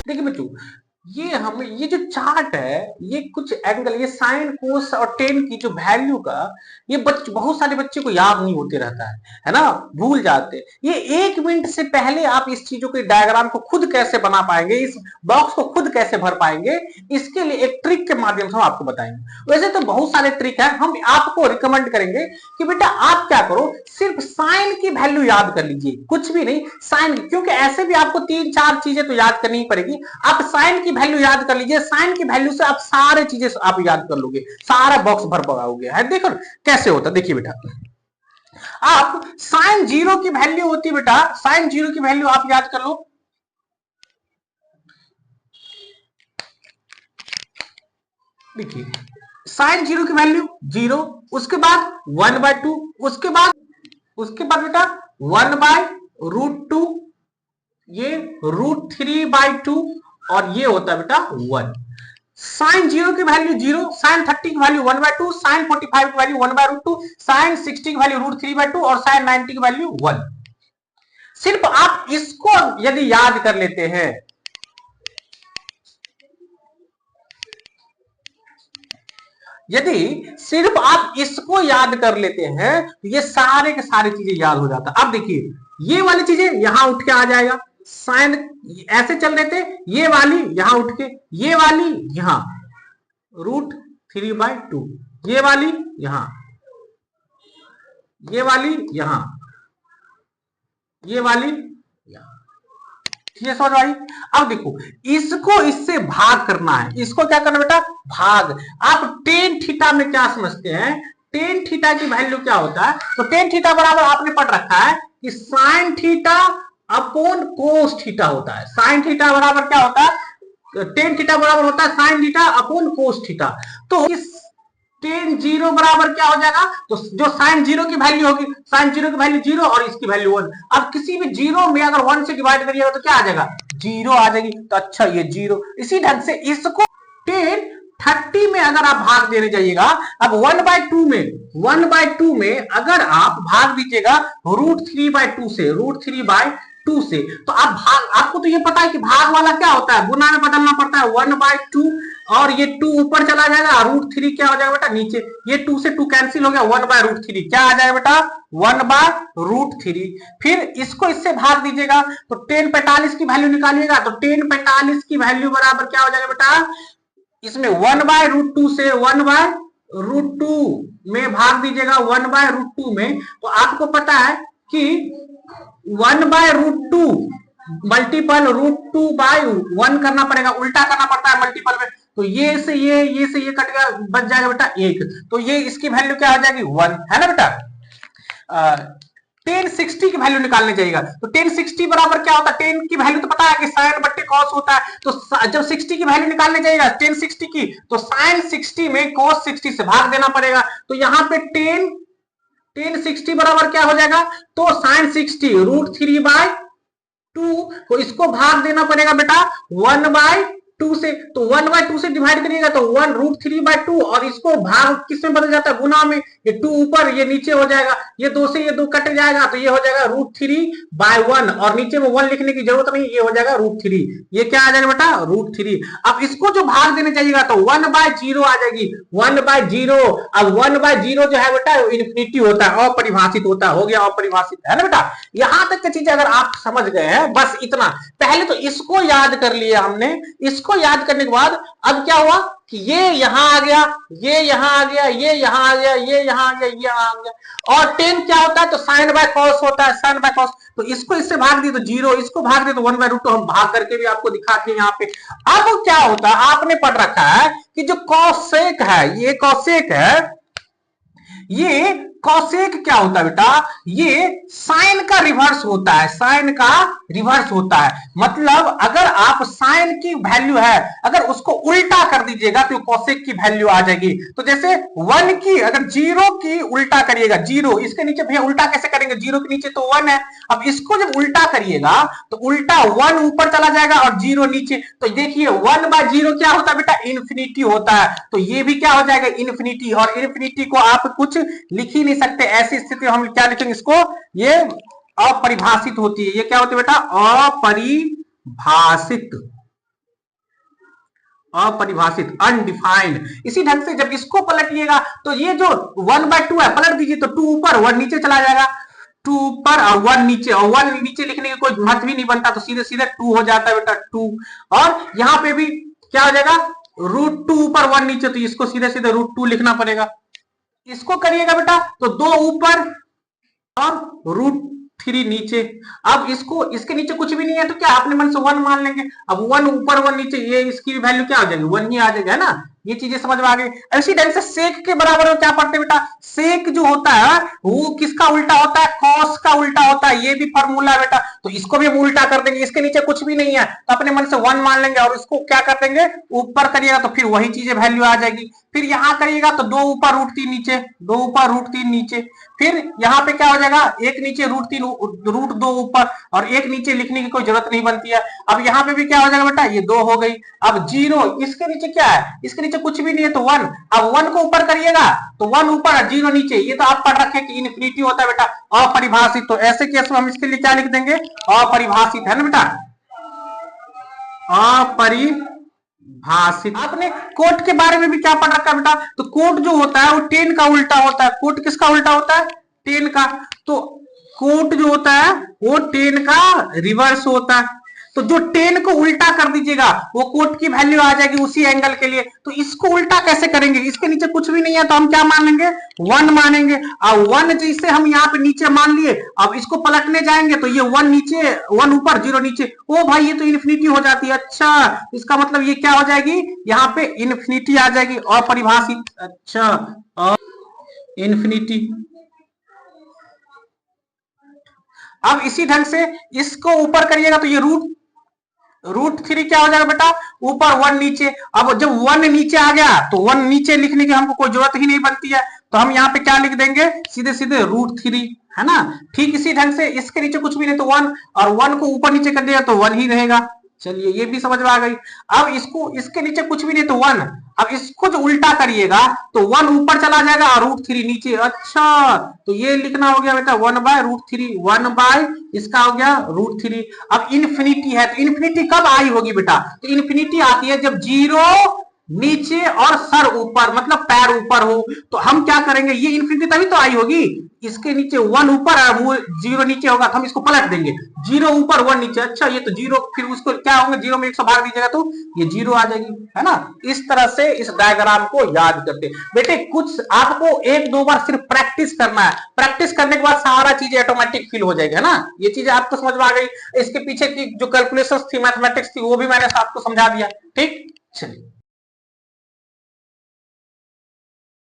देखिए बच्चों, ये जो चार्ट है, ये कुछ एंगल, ये साइन कोस और टेन की जो वैल्यू का, ये बहुत सारे बच्चे को याद नहीं होते रहता है ना, भूल जाते हैं। ये 1 मिनट से पहले आप इस चीजों के डायग्राम को खुद कैसे बना पाएंगे, इस बॉक्स को खुद कैसे भर पाएंगे, इसके लिए एक ट्रिक के माध्यम से हम आपको बताएंगे। वैसे तो बहुत सारे ट्रिक है, हम आपको रिकमेंड करेंगे कि बेटा आप क्या करो, सिर्फ साइन की वैल्यू याद कर लीजिए, कुछ भी नहीं, साइन, क्योंकि ऐसे भी आपको 3-4 चीजें तो याद करनी ही पड़ेगी। आप साइन की वैल्यू याद कर लीजिए, साइन की वैल्यू से आप सारे चीजें आप याद कर लोगे, सारा बॉक्स भर पाओगे। है देखो कैसे होता, देखिए बेटा, आप साइन 0 की वैल्यू होती बेटा, साइन 0 की वैल्यू आप याद कर लो। देखिए साइन 0 की वैल्यू 0, उसके बाद 1/2, उसके बाद बेटा 1/√2, ये √3/2, और ये होता है बेटा 1। साइन 0 की वैल्यू 0, साइन 30 की वैल्यू 1/2, साइन 45 की वैल्यू 1/√2, साइन 60 की वैल्यू √3/2 और साइन 90 की वैल्यू 1। सिर्फ आप इसको यदि याद कर लेते हैं, यदि सिर्फ आप इसको याद कर लेते हैं तो ये सारे के सारी चीजें याद हो जाता। अब देखिए ये वाली चीजें यहां उठ के आ जाएगा, साइन ऐसे चल रहे थे, ये वाली यहां उठ के, ये वाली यहां √3/2, ये वाली यहां, ये वाली यहां, ये वाली यहां। ये समझ आई। अब देखो इसको इससे भाग करना है, इसको क्या करना बेटा, भाग। आप टेन थीटा में क्या समझते हैं, टेन थीटा की वैल्यू क्या होता है, तो टेन थीटा बराबर आपने पढ़ रखा है कि sine theta upon cos theta होता है। साइन थीटा बराबर क्या होता है, टेन थीटा बराबर होता है sine theta upon cos theta. तो इस टेन 0 बराबर क्या हो जाएगा, तो जो साइन 0 की वैल्यू होगी, साइन 0 की वैल्यू 0 और इसकी वैल्यू 1। अब किसी भी 0 में अगर 1 से डिवाइड करिएगा तो क्या आ जाएगा, 0 आ जाएगी। तो अच्छा ये 0, इसी ढंग से इसको टेन 30 में अगर आप भाग देने जाइएगा, अब 1/2 में अगर आप भाग दीजिएगा √3/2 से, √3/2 से, तो आप भाग, आपको तो ये पता है कि भाग वाला क्या होता है, गुना में बदलना पड़ता है, 1/2, और ये 2 ऊपर चला जाएगा, √3 क्या हो जाएगा बेटा नीचे, ये 2 से 2 कैंसिल हो गया, 1/√3 क्या आ जाएगा बेटा 1/√3। फिर इसको इससे भाग दीजिएगा तो 1045 की वैल्यू निकालिएगा, तो 1045 की वैल्यू बराबर क्या हो जाएगा बेटा, इसमें 1/√2 से 1/√2 में भाग दीजिएगा, 1/√2 में, तो आपको पता है कि 1/√2 मल्टीपल √2/1 करना पड़ेगा, उल्टा करना पड़ता है मल्टीपल में। तो ये से ये कट गया, बच जाएगा बेटा 1, तो ये इसकी वैल्यू क्या हो जाएगी 1, है ना बेटा। 1060 की वैल्यू निकालने जाएगा, तो 1060 बराबर क्या होता है, 10 की वैल्यू तो पता है कि साइन बट्टे कॉस होता है, तो जब 60 की वैल्यू निकालने जाएगा 1060 की, तो साइन 60 में कॉस 60 से भाग देना पड़ेगा। तो यहाँ पे 1060 बराबर क्या हो जाएगा, तो साइन 60 √3/2 को इसको भाग देना पड़ेगा बेटा 1/2 से, तो 1/2 से डिवाइड करिएगा तो 1 √3/2, और इसको भाग किसमें बदल जाता है, गुना में, ये 2 ऊपर ये नीचे हो जाएगा, ये 2 से ये 2 कट जाएगा, तो ये हो जाएगा √3/1, और नीचे में 1 लिखने की जरूरत नहीं, ये हो जाएगा √3, ये क्या आ जाएगा बेटा √3। अब इसको जो भाग देने चाहिएगा तो 1/0 आ जाएगी, 1/0। अब 1/0 जो है बेटा इन्फिनिटी होता है, अपरिभाषित होता है, हो गया अपरिभाषित, है ना बेटा। यहां तक की चीज अगर आप समझ गए हैं, बस इतना, पहले तो इसको याद कर लिया हमने, इसको याद करने के बाद अब क्या हुआ कि ये यहां आ गया, ये यहां आ गया, ये यहां आ गया, ये यहां आ गया, ये यहां आ गया, और 10 क्या होता है, तो साइन बाय कॉस होता है, साइन बाय कॉस, तो इसको इससे भाग दी तो 0, इसको भाग दी तो 1/√2, हम भाग करके भी आपको दिखाते हैं यहाँ पे। अब क्या होता है, आपने पढ़ रखा है कि जो कॉसेक है, ये कॉसेक है, ये कॉसेक क्या होता है बेटा, ये साइन का रिवर्स होता है, साइन का रिवर्स होता है। मतलब अगर आप साइन की वैल्यू है, अगर उसको उल्टा कर दीजिएगा तो कॉसेक की वैल्यू आ जाएगी। तो जैसे 1 की अगर 0 की उल्टा करिएगा, 0 इसके नीचे भैया उल्टा कैसे करेंगे, 0 के नीचे तो 1 है, अब इसको जब उल्टा करिएगा तो उल्टा 1 ऊपर चला जाएगा और 0 नीचे, तो देखिए 1/0 क्या होता है बेटा, इन्फिनिटी होता है, तो ये भी क्या हो जाएगा इन्फिनिटी, और इन्फिनिटी को आप कुछ लिख ही नहीं सकते, ऐसी स्थिति हम क्या लिखेंगे इसको, ये अपरिभाषित होती है, ये क्या होती है बेटा अपरिभाषित, अपरिभाषित, अनडिफाइंड। इसी ढंग से जब इसको पलटिएगा तो ये जो 1/2 है पलट दीजिए तो 2 ऊपर 1 नीचे चला जाएगा, 2 ऊपर और 1 नीचे, और 1 नीचे लिखने का कोई महत्व ही नहीं बनता, तो सीधे सीधे 2 हो जाता है बेटा 2। और यहां पे भी क्या हो जाएगा, √2 ऊपर 1 नीचे, तो इसको सीधे सीधे √2 लिखना पड़ेगा। इसको करिएगा बेटा तो 2 ऊपर और √3 नीचे। अब इसको, इसके नीचे कुछ भी नहीं है तो क्या अपने मन से 1 मान लेंगे। अब 1 ऊपर 1 नीचे, ये इसकी वैल्यू क्या हो जाएगी, 1 ही आ जाएगा, है ना। ये चीजें समझ में आ गई। इसी ढंग से सेक के बराबर में क्या पढ़ते बेटा, सेक जो होता है वो किसका उल्टा होता है, कॉस का उल्टा होता है। ये भी फॉर्मूला है बेटा, तो इसको भी हम उल्टा कर देंगे। इसके नीचे कुछ भी नहीं है तो अपने मन से 1 मान लेंगे और इसको क्या कर देंगे, ऊपर करिएगा तो फिर वही चीजें वैल्यू आ जाएगी। फिर यहां करिएगा तो 2 ऊपर √3 नीचे, 2 ऊपर √3 नीचे। फिर यहाँ पे क्या हो जाएगा, एक नीचे √3 √2 ऊपर, और एक नीचे लिखने की कोई जरूरत नहीं बनती है। अब यहाँ पे भी क्या हो जाएगा बेटा, ये 2 हो गई। अब 0, इसके नीचे क्या है, इसके नीचे कुछ भी नहीं है तो 1। अब 1 को ऊपर करिएगा तो 1 ऊपर और 0 नीचे। ये तो आप पढ़ रखे कि इनफिनिटी होता है बेटा, अपरिभाषित। तो ऐसे केस में हम इसके लिए क्या लिख देंगे, अपरिभाषित, है ना बेटा, अपरिभाषित। आपने कोट के बारे में भी क्या पढ़ रखा है बेटा, तो कोट जो होता है वो 10 का उल्टा होता है। कोट किसका उल्टा होता है, 10 का। तो कोट जो होता है वो 10 का रिवर्स होता है। तो जो 10 को उल्टा कर दीजिएगा वो कोट की वैल्यू आ जाएगी उसी एंगल के लिए। तो इसको उल्टा कैसे करेंगे, इसके नीचे कुछ भी नहीं है तो हम क्या मान लेंगे, 1 मानेंगे। और 1 जैसे हम यहाँ पे नीचे मान लिए, अब इसको पलटने जाएंगे तो ये 1 नीचे, 1 ऊपर 0 नीचे। ओ भाई ये तो इन्फिनिटी हो जाती है। अच्छा, इसका मतलब ये क्या हो जाएगी, यहाँ पे इन्फिनिटी आ जाएगी, अपरिभाषित। अच्छा, इन्फिनिटी। अब इसी ढंग से इसको ऊपर करिएगा तो ये √3 क्या हो जाएगा बेटा, ऊपर 1 नीचे। अब जब 1 नीचे आ गया तो 1 नीचे लिखने की हमको कोई जरूरत ही नहीं बनती है, तो हम यहाँ पे क्या लिख देंगे, सीधे सीधे √3, है ना। ठीक इसी ढंग से इसके नीचे कुछ भी नहीं तो 1, और 1 को ऊपर नीचे कर दिया तो 1 ही रहेगा। चलिए ये भी समझ में आ गई। अब इसको, इसके नीचे कुछ भी नहीं तो 1। अब इसको जो उल्टा करिएगा तो 1 ऊपर चला जाएगा और √3 नीचे। अच्छा, तो ये लिखना हो गया बेटा 1/√3, 1 इसका हो गया √3। अब इन्फिनिटी है तो इन्फिनिटी कब आई होगी बेटा, तो इन्फिनिटी आती है जब 0 नीचे और सर ऊपर, मतलब पैर ऊपर हो। तो हम क्या करेंगे, ये इन्फिनिटी तभी तो आई होगी, इसके नीचे 1 ऊपर और 0 नीचे होगा तो हम इसको पलट देंगे, 0 ऊपर 1 नीचे। अच्छा, ये तो 0, फिर उसको क्या होंगे, 0 में 100 भाग दीजिएगा तो ये 0 आ जाएगी, है ना। इस तरह से इस डायग्राम को याद करते बेटे। कुछ आपको 1-2 बार सिर्फ प्रैक्टिस करना है, प्रैक्टिस करने के बाद सारा चीज ऑटोमेटिक फील हो जाएगी, है ना। ये चीजें आपको समझ में आ गई। इसके पीछे की जो कैलकुलेशंस थी, मैथमेटिक्स थी, वो भी मैंने आपको समझा दिया। ठीक, चलिए।